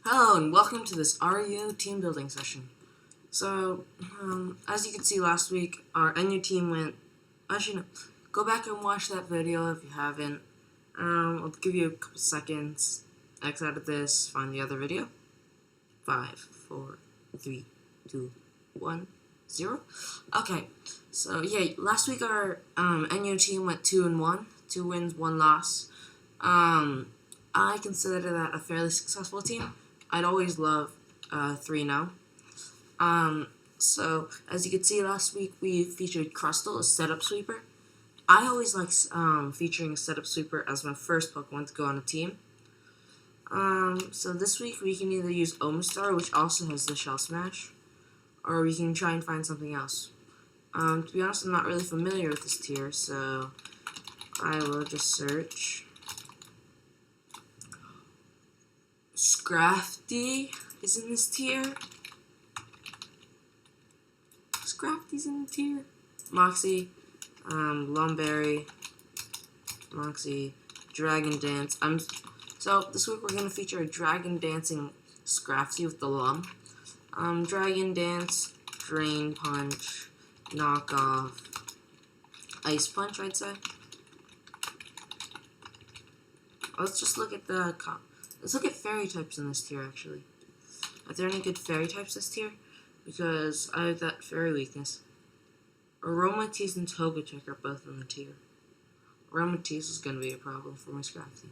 Hello and welcome to this RU team building session. So, as you can see last week, our NU team went. Actually, no, go back and watch that video if you haven't. I'll give you a couple seconds. X out of this, find the other video. 5, 4, 3, 2, 1, 0. Okay, so yeah, last week our NU team went 2-1, 2 wins, 1 loss. I consider that a fairly successful team. I'd always love 3-0. So, as you can see, last week we featured Crustle, a setup sweeper. I always like featuring a setup sweeper as my first Pokemon to go on a team. So this week we can either use Omastar, which also has the Shell Smash, or we can try and find something else. To be honest, I'm not really familiar with this tier, so I will just search. Scrafty is in this tier. Scrafty's in the tier. Moxie, Lumberry, Moxie, Dragon Dance. So this week we're gonna feature a Dragon Dancing Scrafty with the Lum. Dragon Dance, Drain Punch, Knockoff, Ice Punch, I'd say. Let's just look at the let's look at fairy types in this tier, actually. Are there any good fairy types this tier? Because I have that fairy weakness. Aromatisse and Togetic are both in the tier. Aromatisse is going to be a problem for my Scrafty.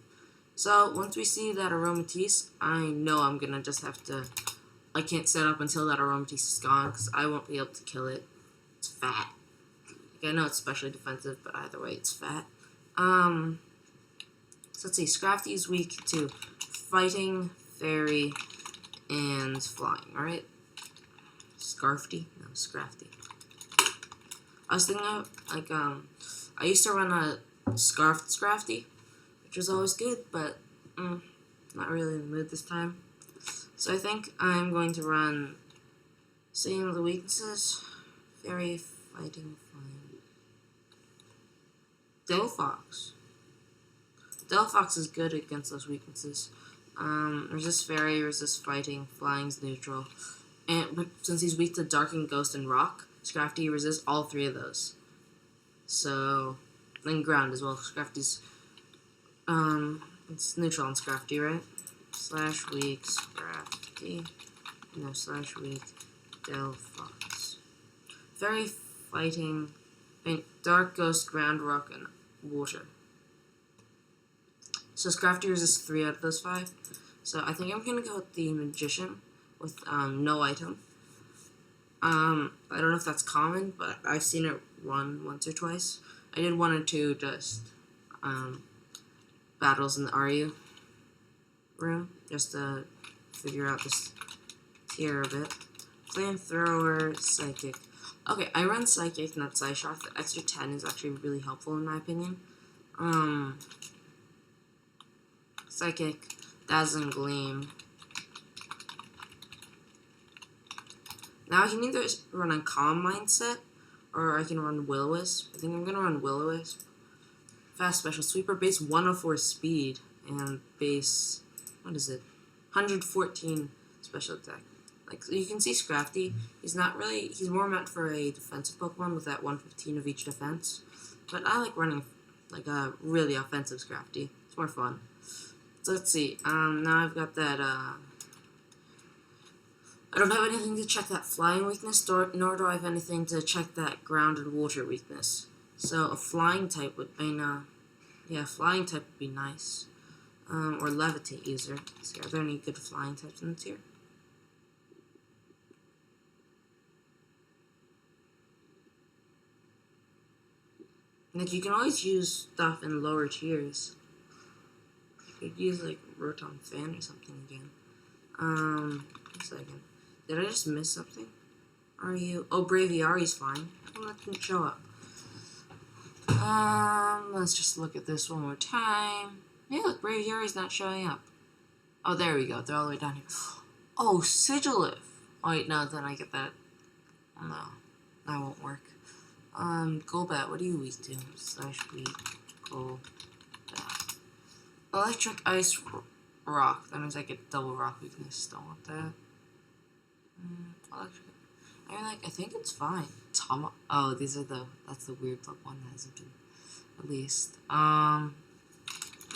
So, once we see that Aromatisse, I know I'm going to just have to... I can't set up until that Aromatisse is gone, because I won't be able to kill it. It's fat. Like, I know it's specially defensive, but either way, it's fat. So let's see, Scrafty is weak to Fighting, Fairy, and Flying, alright? Scarfty? No, Scrafty. I was thinking of, like, I used to run a Scrafty, which was always good, but, not really in the mood this time. So I think I'm going to run, seeing the weaknesses, Fairy, Fighting, Flying. Delphox. Delphox is good against those weaknesses. Resist Fairy, resist Fighting, Flying's neutral. But since he's weak to Darken, Ghost, and Rock, Scrafty resists all 3 of those. So, and Ground as well. Scrafty's, it's neutral on Scrafty, right? Slash weak Scrafty. No, slash weak Delphox. Fairy, Fighting, Dark, Ghost, Ground, Rock, and Water. So Scrafty resists 3 out of those 5. So I think I'm going to go with the Magician with no item. I don't know if that's common, but I've seen it run once or twice. I did 1 or 2 just battles in the RU room, just to figure out this tier a bit. Flamethrower, Psychic. Okay, I run Psychic, not Psyshock. The extra 10 is actually really helpful in my opinion. Psychic, Dazzling Gleam. Now I can either run a Calm Mindset, or I can run Will-O-Wisp. I think I'm going to run Will-O-Wisp. Fast Special Sweeper, base 104 speed, and base, what is it? 114 special attack. Like, you can see Scrafty, he's more meant for a defensive Pokemon with that 115 of each defense. But I like running, like, a really offensive Scrafty. It's more fun. So let's see, now I've got that, I don't have anything to check that Flying weakness, nor do I have anything to check that Ground and Water weakness. So a Flying type would be, Flying type would be nice. Or Levitate user. Let's see, are there any good Flying types in the tier? Like, you can always use stuff in lower tiers. You could use, like, Rotom Fan or something again. A second. Did I just miss something? Oh, Braviary's fine. Well, that didn't show up. Let's just look at this one more time. Yeah, look, Braviary's not showing up. Oh, there we go. They're all the way down here. Oh, Sigilyph. Oh, wait, no, then I get that. No, that won't work. Golbat, what are you weak to? Slash weak. Golbat. Electric, Ice, rock. That means I get double rock weakness. Don't want that. Electric. I mean, like, I think it's fine. Oh, these are that's the weird one that hasn't been released. How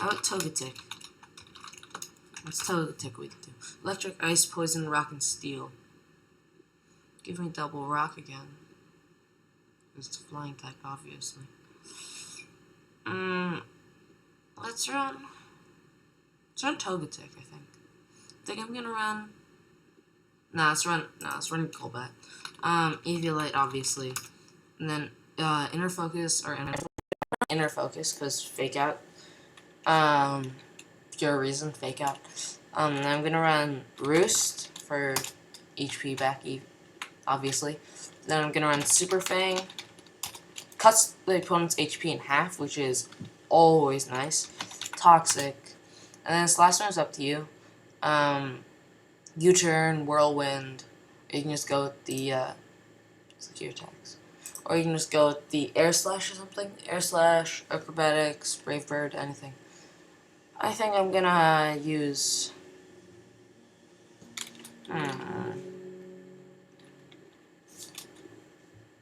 about Togetic? What's Togetic weak to? Electric, Ice, Poison, Rock, and Steel. Give me double rock again. It's a flying type, obviously. Let's run Togetic, I think. I think I'm gonna run. Let's run Golbat. Eviolite, obviously. And then, Inner Focus, Inner Focus, because Fake Out. Pure reason, Fake Out. And then I'm gonna run Roost for HP back, obviously. Then I'm gonna run Super Fang. Cuts the opponent's HP in half, which is always nice. Toxic. And then this last one is up to you. U-turn, Whirlwind. Or you can just go with the secure attacks. Or you can just go with the Air Slash or something. Air Slash, Acrobatics, Brave Bird, anything. I think I'm gonna use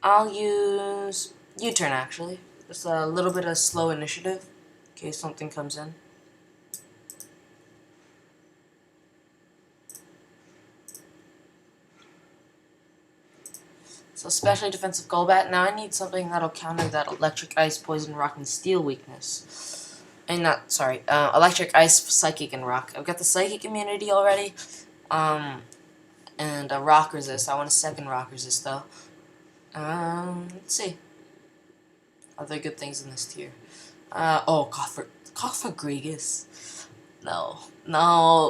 I'll use U-turn actually. Just a little bit of slow initiative in case something comes in. So especially defensive Golbat. Now I need something that'll counter that Electric, Ice, Poison, Rock, and Steel weakness. Electric, Ice, Psychic, and Rock. I've got the Psychic immunity already. And a Rock resist. I want a second Rock resist though. Let's see. Other good things in this tier. Cofagrigus. No,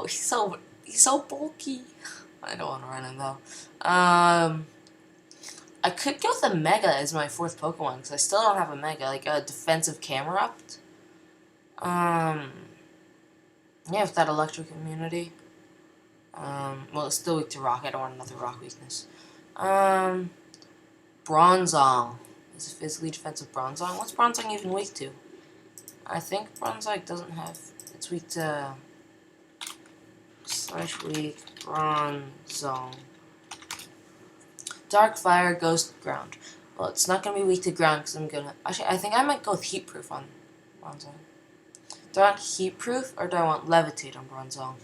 he's so bulky. I don't want to run him though. I could go with a Mega as my fourth Pokemon because I still don't have a Mega, like a defensive Camerupt. Yeah, with that electric immunity. Well, it's still weak to Rock. I don't want another Rock weakness. Bronzong. Is a physically defensive Bronzong. What's Bronzong even weak to? I think Bronzong doesn't have. It's weak to. /weak Bronzong. Dark Fire, Ghost, Ground. Well, it's not gonna be weak to ground because I'm gonna. Actually, I think I might go with Heat Proof on Bronzong. Do I want Heat Proof or do I want Levitate on Bronzong?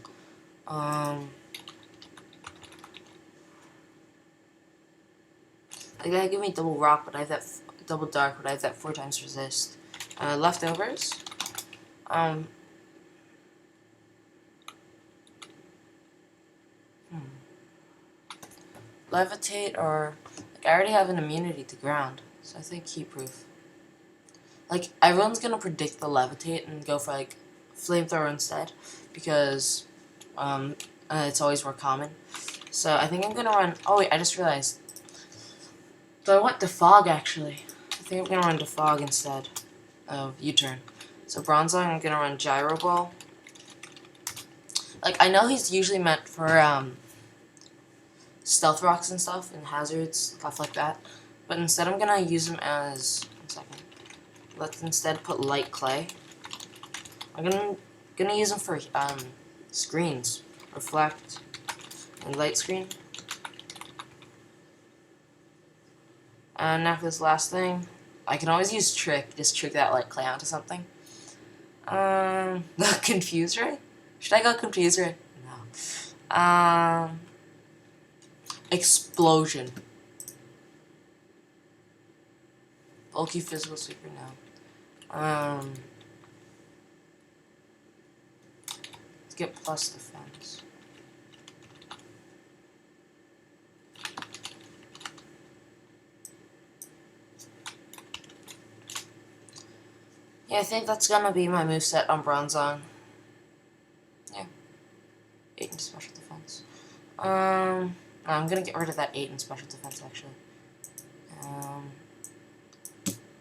They gotta give me double rock, but I have that double dark, but I have that 4 times resist. Leftovers. Levitate or like I already have an immunity to ground, so I think Heat Proof. Like everyone's gonna predict the Levitate and go for like Flamethrower instead because it's always more common. So I think I'm gonna run. Oh wait, I just realized. So I want Defog actually. I think I'm gonna run Defog instead of U-turn. So Bronzong, I'm gonna run Gyro Ball. Like I know he's usually meant for Stealth Rocks and stuff and hazards, stuff like that. But instead I'm gonna use him as 1 second. Let's instead put Light Clay. I'm gonna use him for screens, reflect, and light screen. And now for this last thing, I can always use Trick. Just trick that Light Clay onto something. Confuse Ray? Should I go Confuse Ray? No. Explosion. Bulky Physical Sweeper now. Let's get plus defense. Yeah, I think that's gonna be my moveset on Bronzong. Yeah. 8 in special defense. No, I'm gonna get rid of that 8 in special defense actually.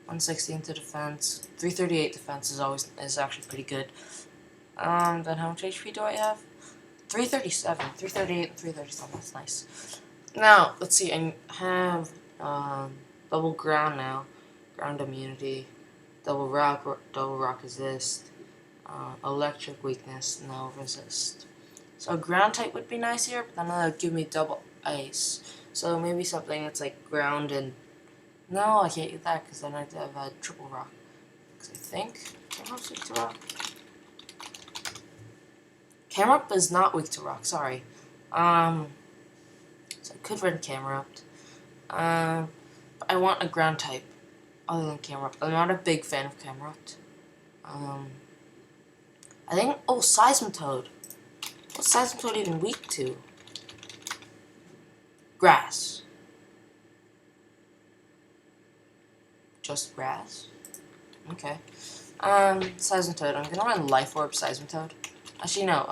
160 into defense. 338 defense is actually pretty good. Then how much HP do I have? 337. 338 and 337. That's nice. Now, let's see. I have double ground now. Ground immunity. Double rock resist. Electric weakness, no resist. So ground type would be nice here, but then that would give me double ice. So maybe something that's like ground and... No, I can't get that because then I'd have a triple rock. Because I think Camerupt weak to rock. Camerupt is not weak to rock, sorry. So I could run Camerupt. But I want a ground type other than Camerupt. I'm not a big fan of Camerupt. I think... Oh, Seismitoad. What's Seismitoad even weak to? Grass. Just grass? Okay. Seismitoad. I'm gonna run Life Orb Seismitoad. Actually, no.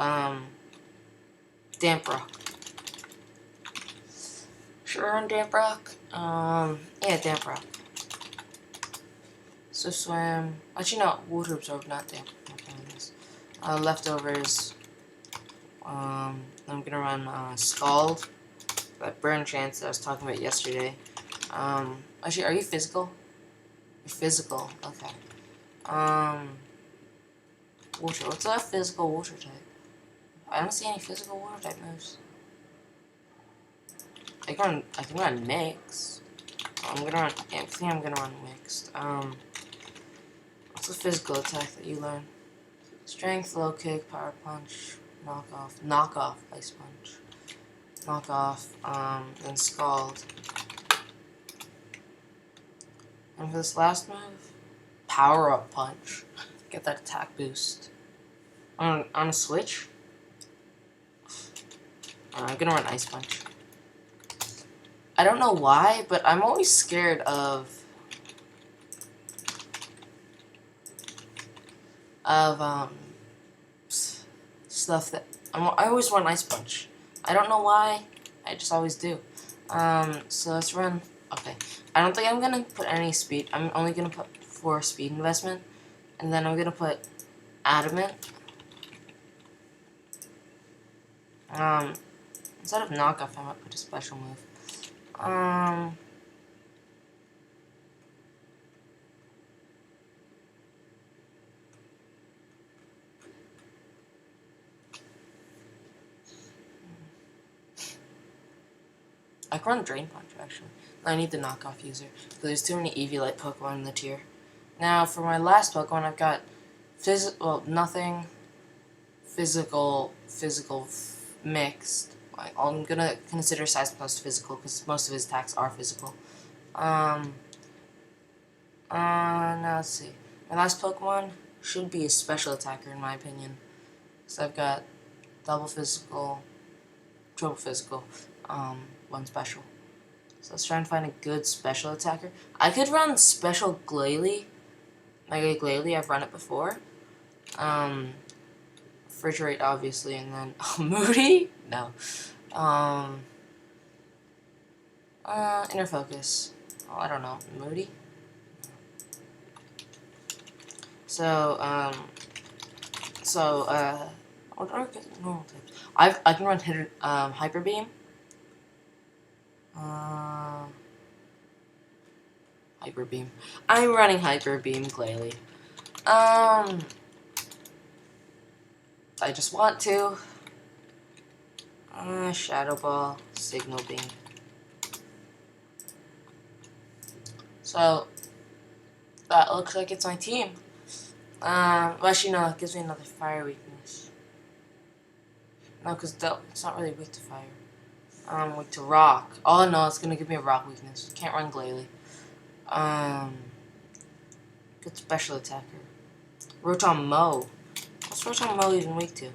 Damp Rock. Sure, run Damp Rock. Yeah, Damp Rock. Swift Swim. Actually, no. Water Absorb, not Damp. Okay, this. Leftovers. I'm gonna run Scald. That burn chance that I was talking about yesterday. Actually, are you physical? You're physical. Okay. Water. What's a physical water type? I don't see any physical water type moves. I can run Mix. I'm gonna run. Yeah, I think I'm gonna run Mixed. What's a physical attack that you learn? Strength, low kick, power punch, knock off, ice punch, knock off, then Scald. And for this last move, power up punch. Get that attack boost. On a switch. I'm gonna run ice punch. I don't know why, but I'm always scared of stuff that I always run ice punch. I don't know why. I just always do. So let's run. Okay. I don't think I'm gonna put any speed. I'm only gonna put 4 speed investment, and then I'm gonna put adamant. Instead of knockoff, I might put a special move. I can run Drain Punch, actually. I need the knockoff user, because there's too many Eevee-like Pokemon in the tier. Now, for my last Pokemon, I've got nothing physical mixed. I'm gonna consider Seismitoad physical, because most of his attacks are physical. Now let's see. My last Pokemon should be a special attacker, in my opinion. So I've got double physical, triple physical, one special. So let's try and find a good special attacker. I could run special Glalie. Mega Glalie, I've run it before. Refrigerate, obviously, and then Moody? No. Inner Focus. Oh, I don't know. Moody? So, what are normal types? I can run Hyper Beam. Hyper Beam. I'm running Hyper Beam Glalie. I just want to. Shadow Ball, Signal Beam. So, that looks like it's my team. Well, actually, no, it gives me another fire weakness. No, because it's not really weak to fire. Weak to rock. Oh, no, it's gonna give me a rock weakness. Can't run Glalie. Good special attacker. Rotom Mow. What's Rotom Mow even weak to?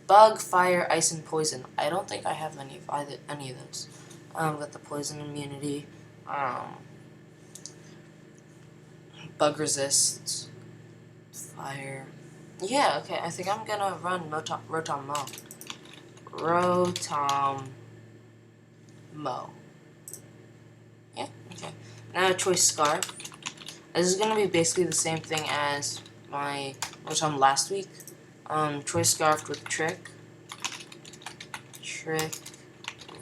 Bug, fire, ice, and poison. I don't think I have any of those. Got the poison immunity. Bug resists. Fire. Yeah, okay, I think I'm gonna run Rotom Mow. Rotom Mow. Yeah, okay. Now Choice Scarf. This is gonna be basically the same thing as my Rotom last week. Choice Scarf with Trick,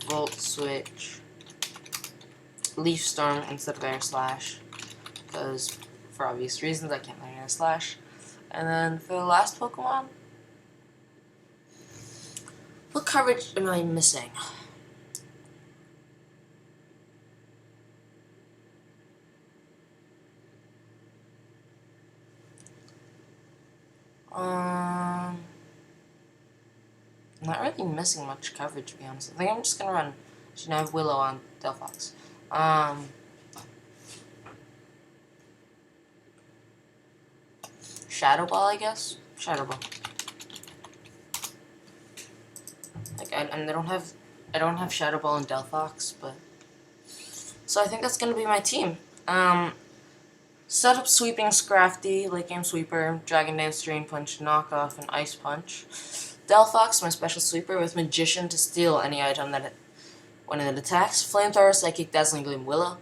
Volt Switch, Leaf Storm instead of Air Slash, because for obvious reasons I can't learn Air Slash. And then for the last Pokemon, what coverage am I missing? Not really missing much coverage, to be honest. I think I'm just gonna run. Should have Willow on Delphox. Shadow Ball, I guess. Shadow Ball. Like I don't have Shadow Ball and Delphox, but so I think that's gonna be my team. Set up Sweeping Scrafty, Late Game Sweeper, Dragon Dance, Drain Punch, Knockoff, and Ice Punch. Delphox, my special sweeper, with Magician to steal any item when it attacks. Flamethrower, Psychic, Dazzling Gleam, Willow.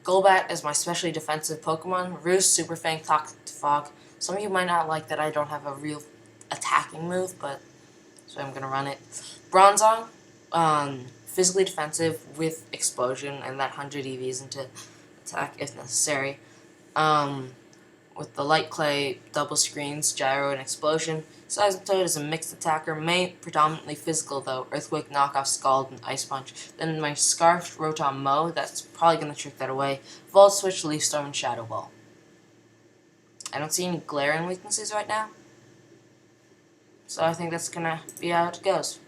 Golbat is my specially defensive Pokemon. Roost, Super Fang, Toxic Fog. Some of you might not like that I don't have a real attacking move, but so I'm gonna run it. Bronzong, physically defensive with Explosion and that 100 EVs into attack if necessary. With the Light Clay, double screens, Gyro, and Explosion. Seismitoad is a mixed attacker, predominantly physical though. Earthquake, Knockoff, Scald, and Ice Punch. Then my Scarf, Rotom Mow, that's probably going to trick that away. Volt Switch, Leaf Storm, and Shadow Ball. I don't see any glaring weaknesses right now. So I think that's going to be how it goes.